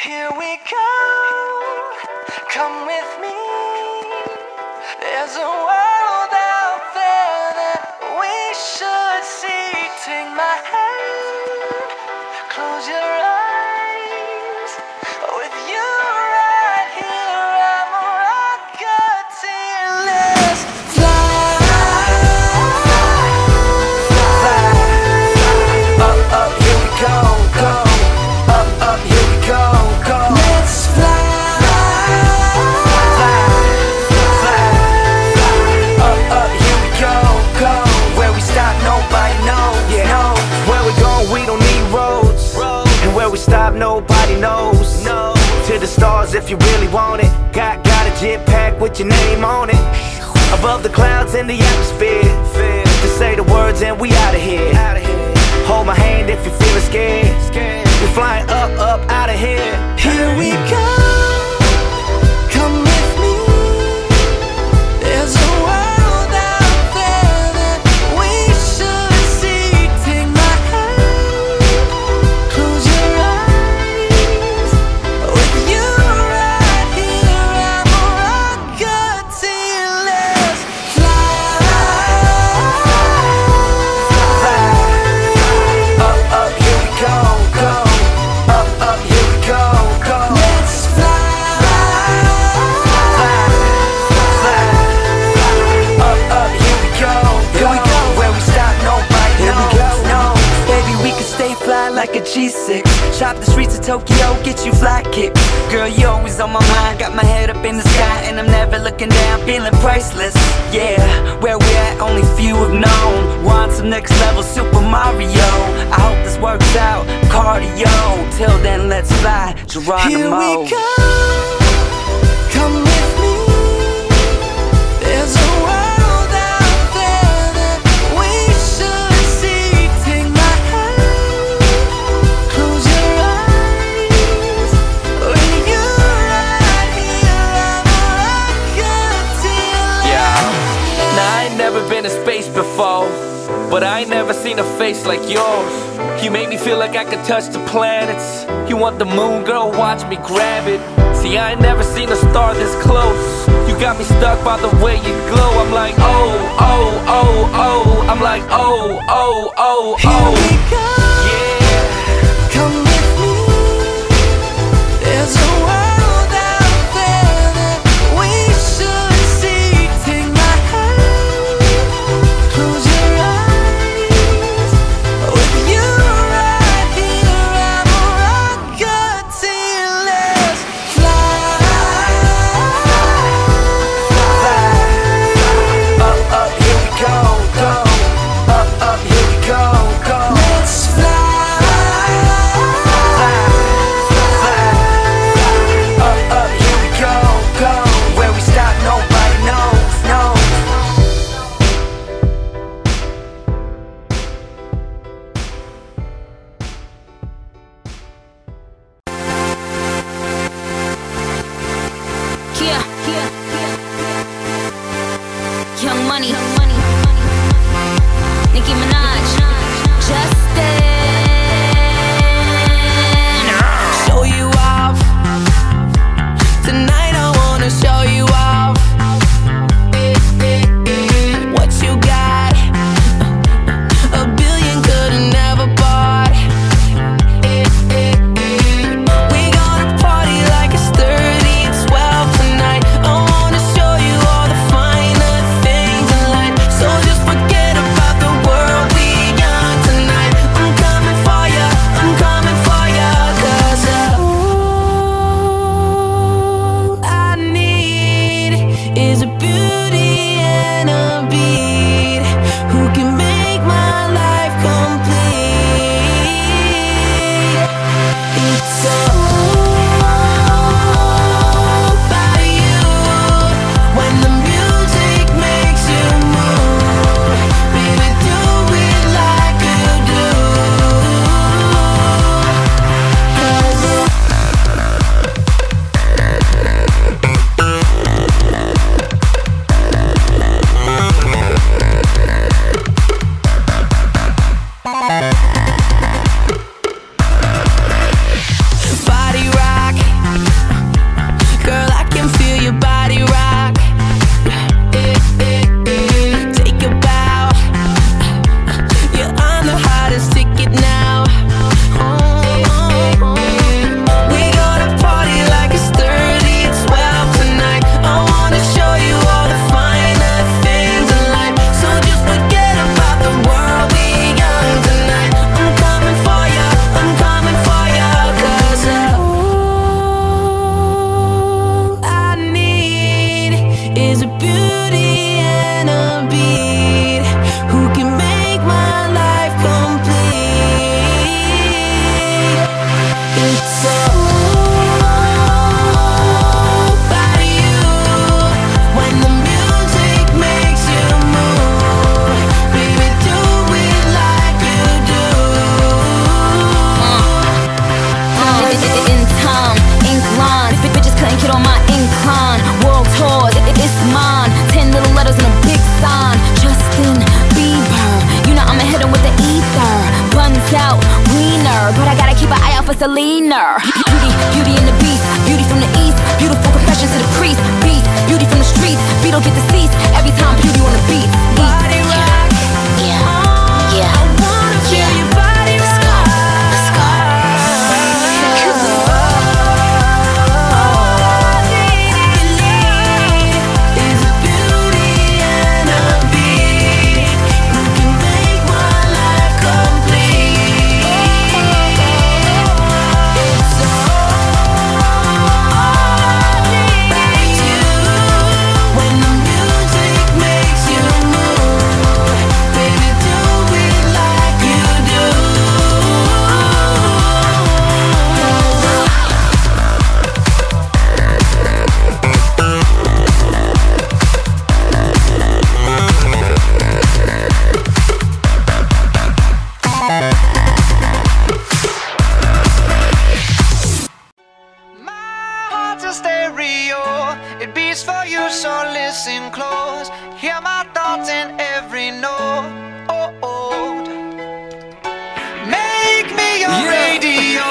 Here we go, come with me. There's a world out there that we should see. Take my hand, close your eyes. With you right here, I'm a rocketeer. Let's fly, fly. Up, up, here we go, go. Up, up, here we go, go. Let's fly, fly, fly. Up, up, here we go, go. Where we stop, nobody knows. No, Where we going, we don't need roads. And where we stop, nobody knows. To the stars if you really want it. Got a jet pack with your name on it. Above the clouds in the atmosphere. Just say the words and we out of here. Hold my hand if you're feeling scared. We're flying up, up, out of here. here we go. Come with me. There's a world out there that we should see. Take my hand, close your eyes. With you right here, I'm a rocketeer. Let's fly, Up, up, here we go, go. Up, up, here we go, go. let's Up, up, here we go, go. Where we stop, nobody knows. No. Baby, we can stay fly like a G6. Shop the streets of Tokyo, get you fly kicks. Girl, you always on my mind. Got my head up in the sky and I'm never looking down, feeling priceless. Yeah, where we at, only few have known. Want some next level Super Mario. I hope this works out, cardio. Till then, let's fly, Geronimo. Here we go, come with me. There's a world out there that we should see. Take my hand, close your eyes. With you right here, I'm a rocketeer. Now I ain't never been to space before, but I ain't never seen a face like yours. You make me feel like I could touch the planets. You want the moon, girl, watch me grab it. See, I ain't never seen a star this close. You got me stuck by the way you glow. I'm like, oh, oh, oh, oh. I'm like, oh, oh, oh, Here oh. we go, Yeah. come with me. There's a world out there that we should see. Take my hand, close your eyes. With you right here, I'm a rocketeer. Let's fly, Up, up, here we go, go. Up, up, here we go, go. let's Lisa Leaner. Beauty in the beast, beauty from the east, beautiful confessions to the priest. Beast, beauty from the streets, beat don't get deceased every time beauty on the beat. Body rock, yeah, yeah. I wanna feel your body rock. Let's go, let's go. It beats for you, so listen close. Hear my thoughts in every note. Make me your radio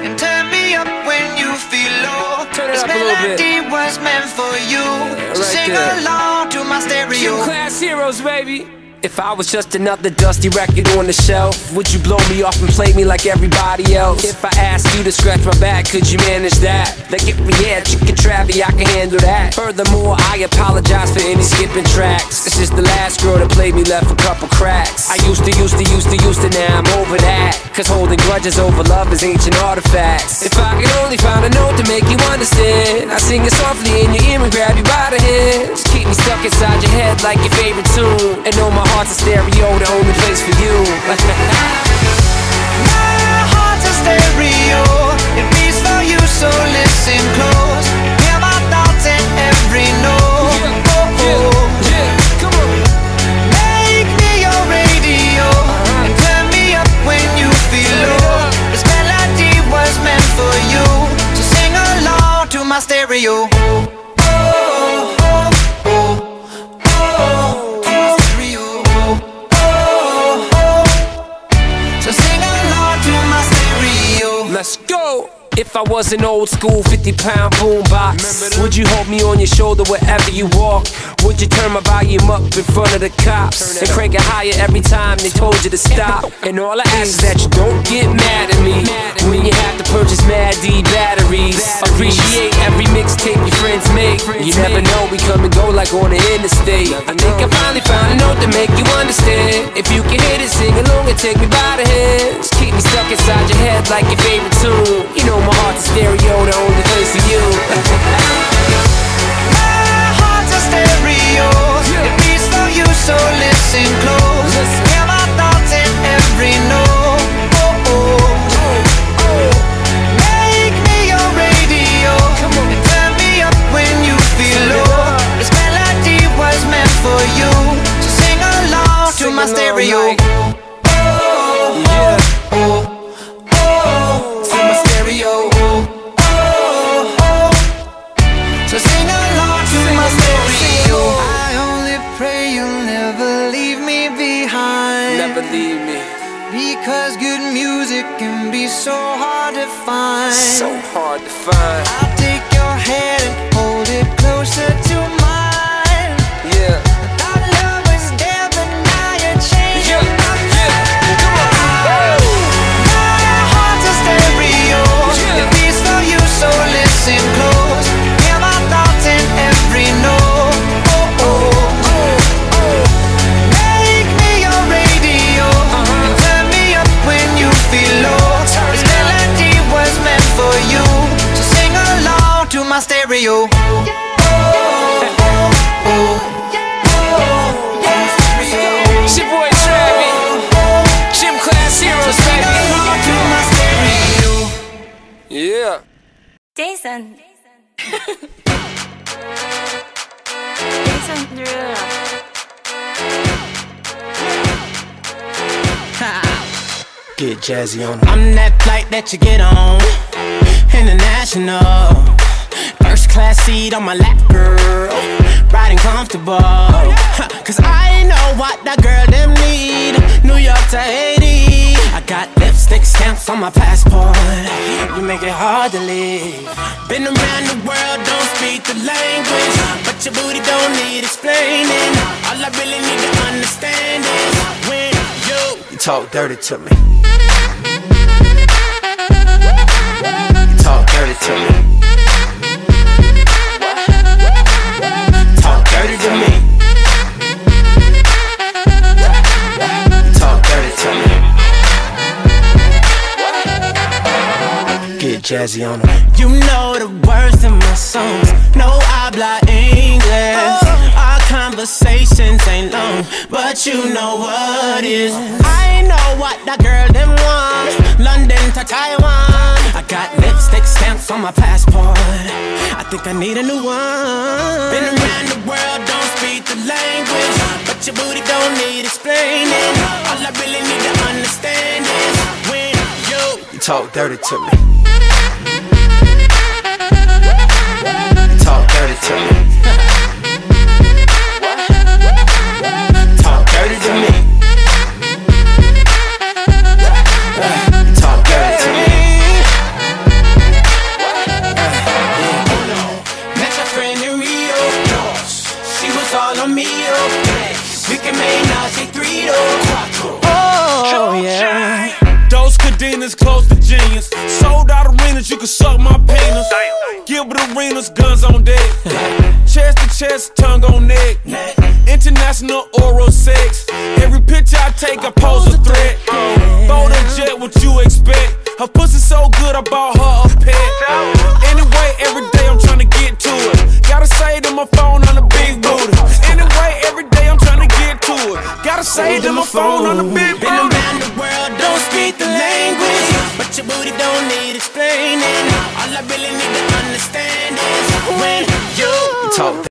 and turn me up when you feel low. This melody was meant for you, so sing along to my stereo. Gym Class Heroes, baby. If I was just another dusty record on the shelf, would you blow me off and play me like everybody else? If I asked you to scratch my back, could you manage that? Like if we had chicken Travie, I can handle that. Furthermore, I apologize for any skipping tracks. This is the last girl that played me, left a couple cracks. I used to, now I'm over that. Cause holding grudges over love is ancient artifacts. If I could only find a note to make you understand, I sing it softly in your ear and grab you by the hand. Just keep me stuck inside your head like your favorite tune, and know my heart's a stereo, the only place for you. My heart's a stereo, it beats for you, so listen close. Hear my thoughts in every note. Come on. Make me your radio and turn me up when you feel low. This melody was meant for you, so sing along to my stereo. Let's go! If I was an old school 50-pound boombox, would you hold me on your shoulder wherever you walk? Would you turn my volume up in front of the cops and crank it higher every time they told you to stop? And all I ask is that you don't get mad at me when you have to purchase Mad D batteries. Appreciate every mixtape your friends make. You never know, we come and go like on the interstate. I think I finally found a note to make you understand. If you can hit it, sing along and take me by the hand. Just keep me stuck inside your head like your favorite tune. You know my heart's a stereo, the only place for you. My heart's a stereo, it beats for you, so listen close. Hear my thoughts in every note. Make me your radio and turn me up when you feel low. This melody was meant for you, so sing along to my stereo. So sing along to my stereo. I only pray you'll never leave me behind. Never leave me. Because good music can be so hard to find. So hard to find. I'll take your hand and hold it closer to mine. Yeah. Our love was there, but now you're changing my mind. My heart's a stereo, it beats for you, so listen close. Hear my thoughts in every note. Make me your radio and turn me up when you feel low. This melody was meant for you, so sing along to my stereo. It's your boy Travie, Gym Class Heroes, baby. Yeah. Jason. Jason Derulo. Get jazzy on. I'm that flight that you get on, international. First class seat on my lap, girl, riding comfortable. Cause I know what that girl them need. New York to Haiti, I got lipstick stamps on my passport. You make it hard to leave. Been around the world, don't speak the language, but your booty don't need explaining. All I really need to understand is when you talk dirty to me. You talk dirty to me. Talk dirty to me. You talk dirty to me. Get jazzy on them. You know the words in my songs. No habla English. Our conversations ain't long, but you know what is. I know what that girl them want. London to Taiwan. I got lipstick stamps on my passport. I think I need a new one. Been around the world, don't speak the language, but your booty don't need explaining. All I really need to understand is when you talk dirty to me. Talk dirty to me. Talk dirty to me. Talk dirty to me. Met your friend in Rio. She was all on me, okay. We can make now, say 3 to 4. Oh, yeah. Those cadenas close to genius. Sold out arenas, you can suck my penis. Gilbert Arenas, guns on deck. Chest to chest, tongue on neck. International oral sex. Every picture I take, I pose a threat. Bold and jet, what you expect? Her pussy so good, I bought her a pet. Anyway, every day I'm trying to get to it. Gotta say to my phone on the big booty. Anyway, every day I'm trying to get to it. Gotta say to my phone on the big booty. Been around the world, don't speak the language, but your booty don't need explaining. All I really need to understand is when you talk